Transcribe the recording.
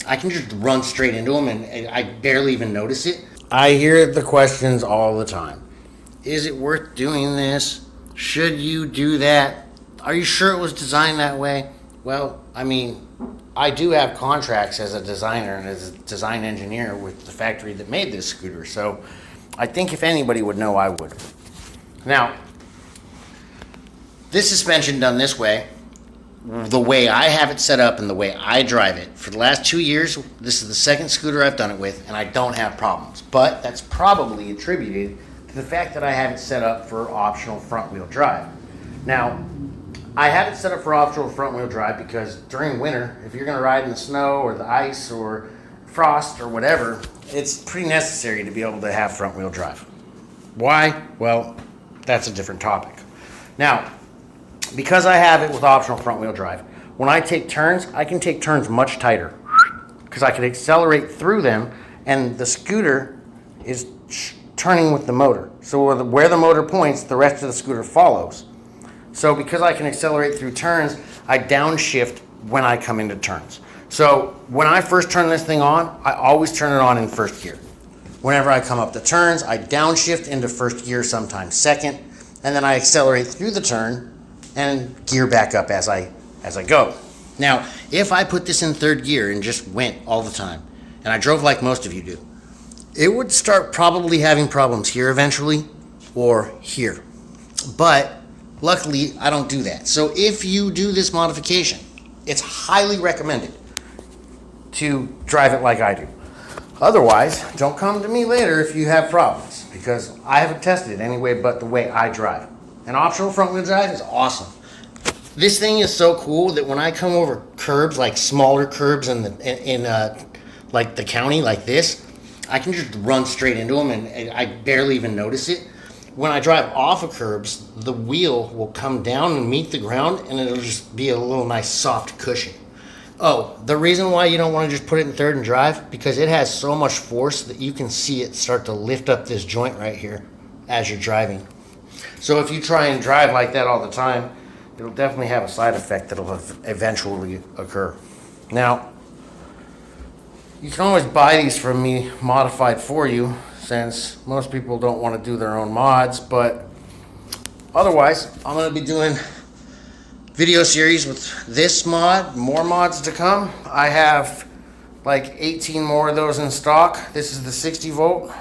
I can just run straight into them and I barely even notice it. I hear the questions all the time. Is it worth doing this? Should you do that? Are you sure it was designed that way? Well, I mean, I do have contracts as a designer and as a design engineer with the factory that made this scooter, so I think if anybody would know, I would. Now, this suspension done this way, the way I have it set up and the way I drive it, for the last 2 years, this is the second scooter I've done it with, and I don't have problems. But that's probably attributed to the fact that I have it set up for optional front-wheel drive. Now, I have it set up for optional front-wheel drive because during winter, if you're going to ride in the snow or the ice or frost or whatever, it's pretty necessary to be able to have front-wheel drive. Why? Well, that's a different topic. Now, because I have it with optional front-wheel drive, when I take turns, I can take turns much tighter because I can accelerate through them, and the scooter is turning with the motor. So where the motor points, the rest of the scooter follows. So because I can accelerate through turns, I downshift when I come into turns. So when I first turn this thing on, I always turn it on in first gear. Whenever I come up the turns, I downshift into first gear, sometimes second, and then I accelerate through the turn and gear back up as I go. Now, if I put this in third gear and just went all the time, and I drove like most of you do, it would start probably having problems here eventually, or here. But luckily, I don't do that. So if you do this modification, it's highly recommended to drive it like I do. Otherwise, don't come to me later if you have problems, because I haven't tested it anyway but the way I drive. And optional front-wheel drive is awesome. This thing is so cool that when I come over curbs, like smaller curbs in like the county like this, I can just run straight into them and I barely even notice it. When I drive off of curbs, the wheel will come down and meet the ground, and it'll just be a little nice soft cushion. Oh, the reason why you don't want to just put it in third and drive, because it has so much force that you can see it start to lift up this joint right here as you're driving. So if you try and drive like that all the time, it'll definitely have a side effect that'll eventually occur. Now, you can always buy these from me modified for you, since most people don't want to do their own mods, but otherwise, I'm going to be doing video series with this mod, more mods to come. I have like 18 more of those in stock. This is the 60 volt.